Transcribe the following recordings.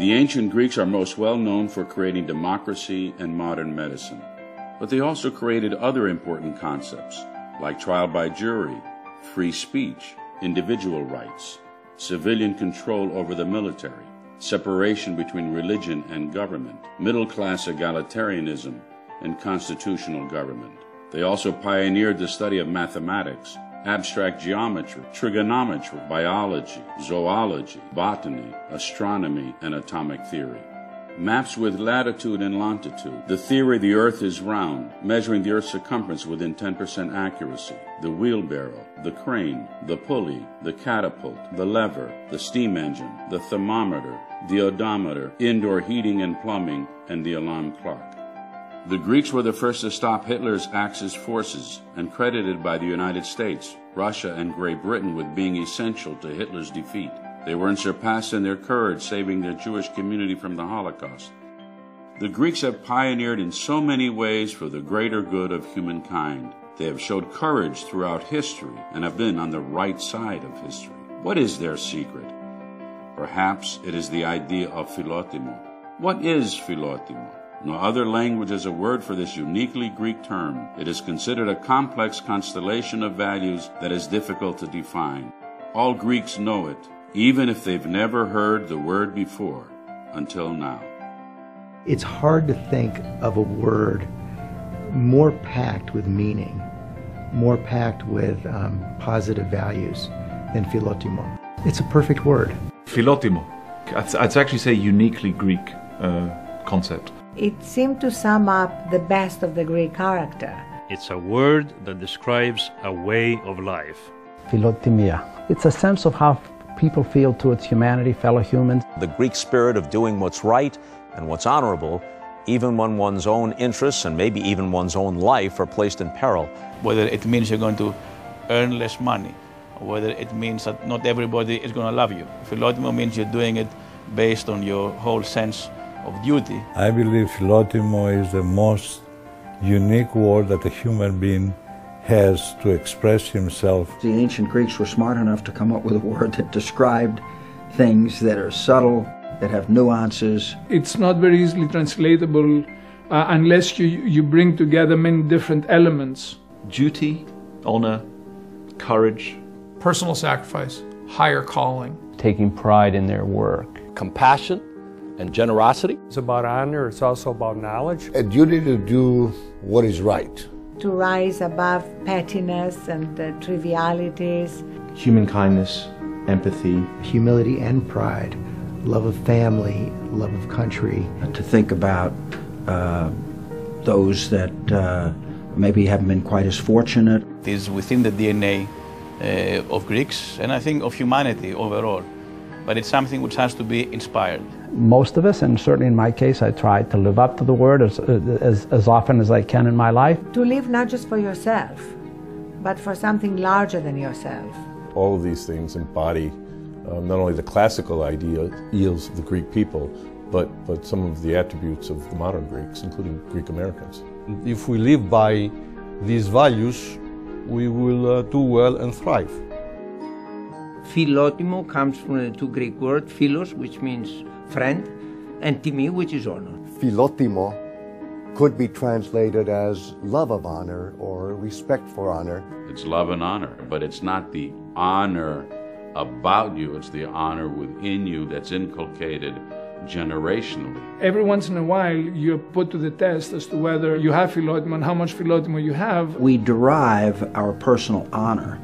The ancient Greeks are most well known for creating democracy and modern medicine, but they also created other important concepts like trial by jury, free speech, individual rights, civilian control over the military, separation between religion and government, middle-class egalitarianism, and constitutional government. They also pioneered the study of mathematics, abstract geometry, trigonometry, biology, zoology, botany, astronomy, and atomic theory. Maps with latitude and longitude, the theory the earth is round, measuring the earth's circumference within 10% accuracy, the wheelbarrow, the crane, the pulley, the catapult, the lever, the steam engine, the thermometer, the odometer, indoor heating and plumbing, and the alarm clock. The Greeks were the first to stop Hitler's Axis forces and credited by the United States, Russia, and Great Britain with being essential to Hitler's defeat. They were unsurpassed in their courage, saving their Jewish community from the Holocaust. The Greeks have pioneered in so many ways for the greater good of humankind. They have showed courage throughout history and have been on the right side of history. What is their secret? Perhaps it is the idea of Filotimo. What is Filotimo? No other language has a word for this uniquely Greek term. It is considered a complex constellation of values that is difficult to define. All Greeks know it, even if they've never heard the word before, until now. It's hard to think of a word more packed with meaning, more packed with positive values than Filotimo. It's a perfect word. Filotimo. I'd actually say uniquely Greek concept. It seemed to sum up the best of the Greek character. It's a word that describes a way of life. Philotimia. It's a sense of how people feel towards humanity, fellow humans. The Greek spirit of doing what's right and what's honorable, even when one's own interests and maybe even one's own life are placed in peril. Whether it means you're going to earn less money, or whether it means that not everybody is going to love you. Filotimo means you're doing it based on your whole sense of duty. I believe Filotimo is the most unique word that a human being has to express himself. The ancient Greeks were smart enough to come up with a word that described things that are subtle, that have nuances. It's not very easily translatable unless you bring together many different elements. Duty, honor, courage. Personal sacrifice, higher calling. Taking pride in their work. Compassion and generosity. It's about honor, it's also about knowledge. A duty to do what is right. To rise above pettiness and trivialities. Human kindness, empathy. Humility and pride. Love of family, love of country. To think about those that maybe haven't been quite as fortunate. It is within the DNA of Greeks, and I think of humanity overall. But it's something which has to be inspired. Most of us, and certainly in my case, I try to live up to the word as often as I can in my life. To live not just for yourself, but for something larger than yourself. All of these things embody not only the classical ideals of the Greek people, but some of the attributes of the modern Greeks, including Greek Americans. If we live by these values, we will do well and thrive. Filotimo comes from the two Greek words, philos, which means friend, and timi, which is honor. Filotimo could be translated as love of honor or respect for honor. It's love and honor, but it's not the honor about you, it's the honor within you that's inculcated generationally. Every once in a while you're put to the test as to whether you have Filotimo and how much Filotimo you have. We derive our personal honor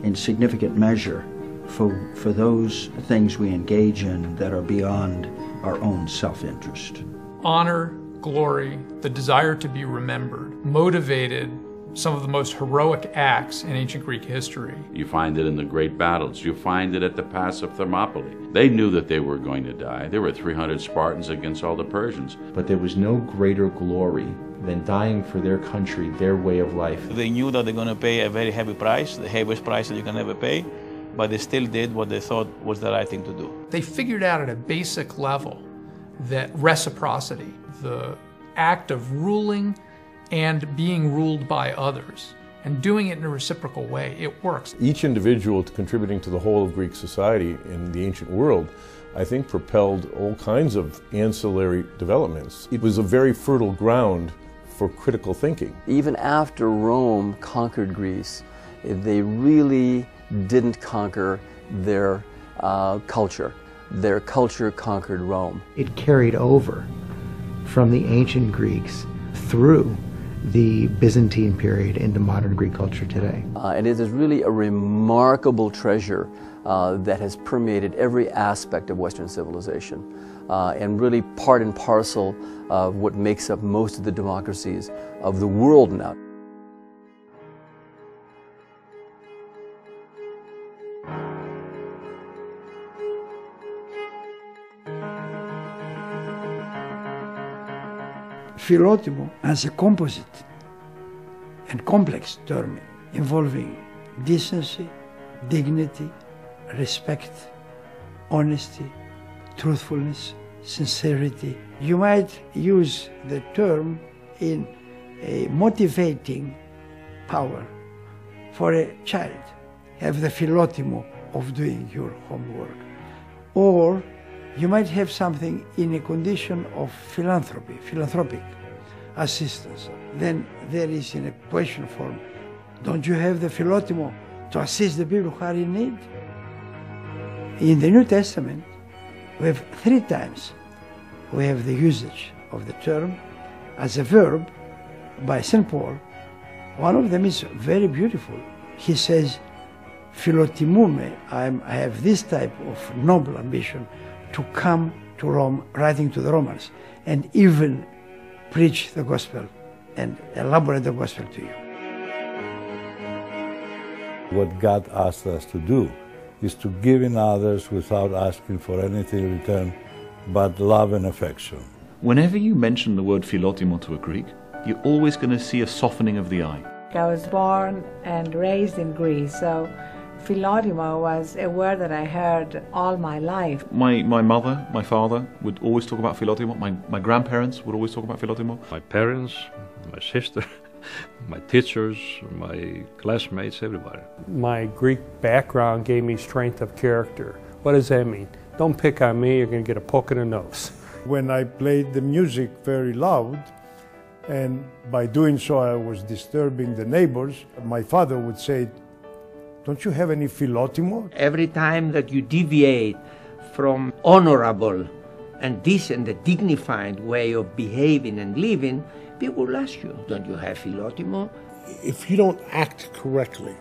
in significant measure for those things we engage in that are beyond our own self-interest. Honor, glory, the desire to be remembered, motivated some of the most heroic acts in ancient Greek history. You find it in the great battles. You find it at the Pass of Thermopylae. They knew that they were going to die. There were 300 Spartans against all the Persians. But there was no greater glory than dying for their country, their way of life. They knew that they're going to pay a very heavy price, the heaviest price that you can ever pay, but they still did what they thought was the right thing to do. They figured out at a basic level that reciprocity, the act of ruling and being ruled by others, and doing it in a reciprocal way, it works. Each individual contributing to the whole of Greek society in the ancient world I think propelled all kinds of ancillary developments. It was a very fertile ground for critical thinking. Even after Rome conquered Greece, they really didn't conquer their culture. Their culture conquered Rome. It carried over from the ancient Greeks through the Byzantine period into modern Greek culture today. And it is really a remarkable treasure that has permeated every aspect of Western civilization and really part and parcel of what makes up most of the democracies of the world now. Filotimo as a composite and complex term involving decency, dignity, respect, honesty, truthfulness, sincerity. You might use the term in a motivating power for a child. Have the Filotimo of doing your homework. Or you might have something in a condition of philanthropy, philanthropic assistance. Then there is in a question form, don't you have the Filotimo to assist the people who are in need? In the New Testament, we have 3 times we have the usage of the term as a verb by St. Paul. One of them is very beautiful. He says, Filotimume, I have this type of noble ambition to come to Rome, writing to the Romans, and even preach the gospel and elaborate the gospel to you. What God asked us to do is to give in others without asking for anything in return but love and affection. Whenever you mention the word Filotimo to a Greek, you're always going to see a softening of the eye. I was born and raised in Greece, so Filotimo was a word that I heard all my life. My mother, my father would always talk about Filotimo. My grandparents would always talk about Filotimo. My parents, my sister, my teachers, my classmates, everybody. My Greek background gave me strength of character. What does that mean? Don't pick on me, you're going to get a poke in the nose. When I played the music very loud, and by doing so I was disturbing the neighbors, my father would say, don't you have any Filotimo? Every time that you deviate from honorable and decent and dignified way of behaving and living, people will ask you, don't you have Filotimo? If you don't act correctly,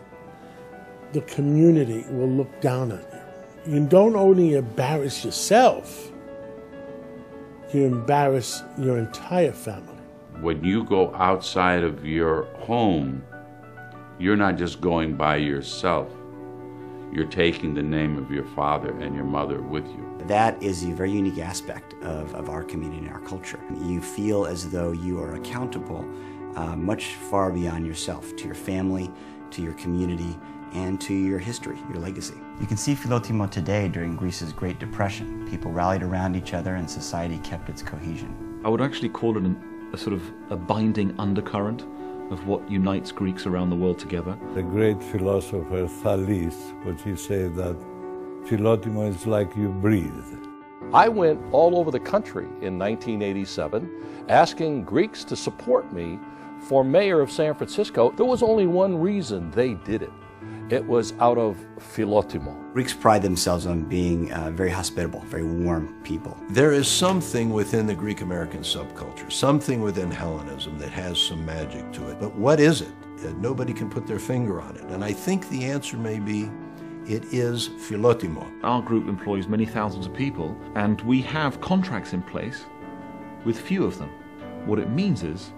the community will look down on you. You don't only embarrass yourself, you embarrass your entire family. When you go outside of your home, you're not just going by yourself. You're taking the name of your father and your mother with you. That is a very unique aspect of our community and our culture. You feel as though you are accountable much far beyond yourself, to your family, to your community, and to your history, your legacy. You can see Filotimo today during Greece's Great Depression. People rallied around each other and society kept its cohesion. I would actually call it a sort of a binding undercurrent of what unites Greeks around the world together. The great philosopher Thalys, which he said that Filotimo is like you breathe. I went all over the country in 1987 asking Greeks to support me for mayor of San Francisco. There was only one reason they did it. It was out of Filotimo. Greeks pride themselves on being very hospitable, very warm people. There is something within the Greek-American subculture, something within Hellenism that has some magic to it. But what is it? Nobody can put their finger on it. And I think the answer may be, it is Filotimo. Our group employs many thousands of people, and we have contracts in place with few of them. What it means is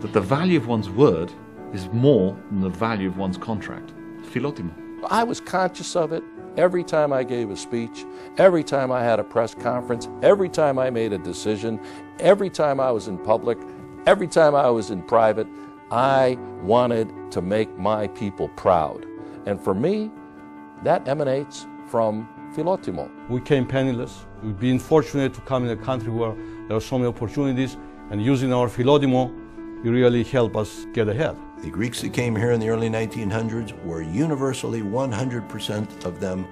that the value of one's word is more than the value of one's contract. Filotimo. I was conscious of it every time I gave a speech, every time I had a press conference, every time I made a decision, every time I was in public, every time I was in private. I wanted to make my people proud. And for me, that emanates from Filotimo. We came penniless. We've been fortunate to come in a country where there are so many opportunities, and using our Filotimo, it really helped us get ahead. The Greeks that came here in the early 1900s were universally 100% of them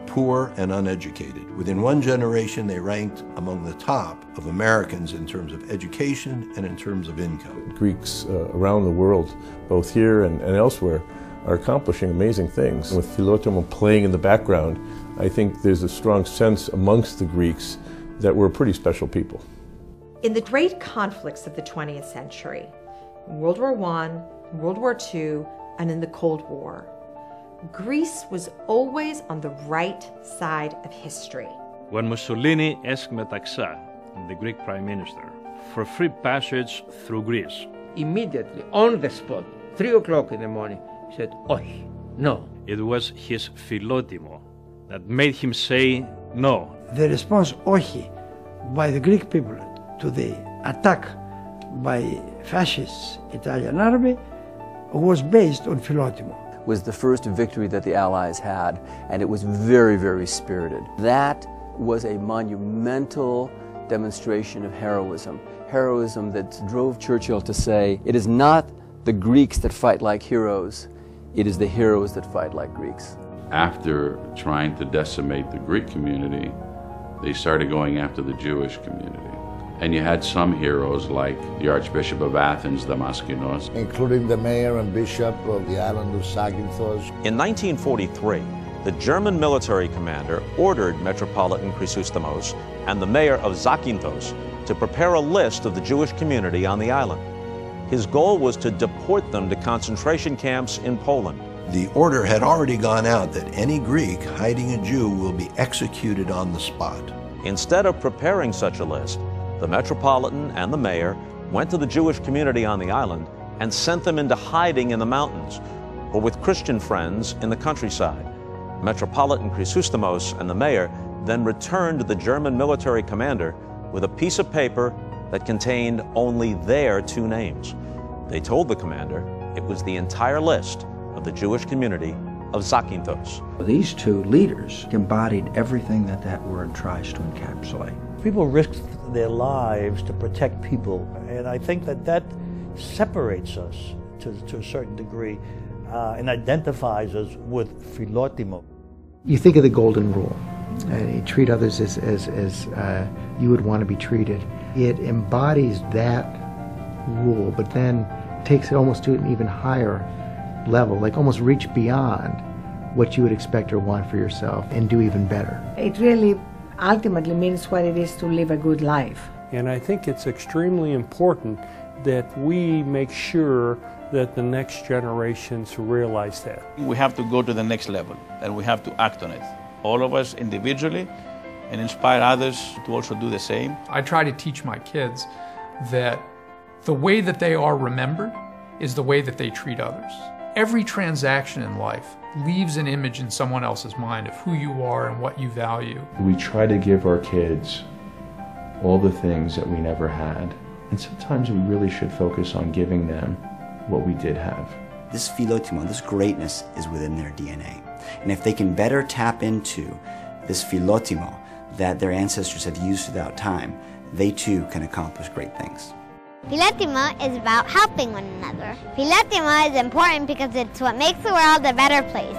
poor and uneducated. Within one generation, they ranked among the top of Americans in terms of education and in terms of income. Greeks around the world, both here and elsewhere, are accomplishing amazing things. With Filotimo playing in the background, I think there's a strong sense amongst the Greeks that we're a pretty special people. In the great conflicts of the 20th century, World War I, World War II, and in the Cold War, Greece was always on the right side of history. When Mussolini asked Metaxa, the Greek Prime Minister, for free passage through Greece, Immediately, on the spot, 3 o'clock in the morning, he said, "Oi, no." it was his Filotimo that made him say no. The response, "Ohi," by the Greek people to the attack by fascist Italian army was based on Filotimo. Was the first victory that the Allies had, and it was very, very spirited. That was a monumental demonstration of heroism. Heroism that drove Churchill to say, it is not the Greeks that fight like heroes, it is the heroes that fight like Greeks. After trying to decimate the Greek community, they started going after the Jewish community. And you had some heroes like the Archbishop of Athens, Damaskinos, including the mayor and bishop of the island of Zakynthos. In 1943, the German military commander ordered Metropolitan Chrysostomos and the mayor of Zakynthos to prepare a list of the Jewish community on the island. His goal was to deport them to concentration camps in Poland. The order had already gone out that any Greek hiding a Jew will be executed on the spot. Instead of preparing such a list, the Metropolitan and the mayor went to the Jewish community on the island and sent them into hiding in the mountains or with Christian friends in the countryside. Metropolitan Chrysostomos and the mayor then returned to the German military commander with a piece of paper that contained only their 2 names. They told the commander it was the entire list of the Jewish community of Zakynthos. These 2 leaders embodied everything that that word tries to encapsulate. People risked their lives to protect people, and I think that that separates us to a certain degree and identifies us with Filotimo. You think of the golden rule. You treat others as you would want to be treated. It embodies that rule, but then takes it almost to an even higher level, like almost reach beyond what you would expect or want for yourself and do even better. It really ultimately means what it is to live a good life. And I think it's extremely important that we make sure that the next generations realize that. We have to go to the next level, and we have to act on it. All of us individually, and inspire others to also do the same. I try to teach my kids that the way that they are remembered is the way that they treat others. Every transaction in life leaves an image in someone else's mind of who you are and what you value. We try to give our kids all the things that we never had, and sometimes we really should focus on giving them what we did have. This Filotimo, this greatness is within their DNA. And if they can better tap into this Filotimo that their ancestors have used throughout time, they too can accomplish great things. Filotimo is about helping one another. Filotimo is important because it's what makes the world a better place.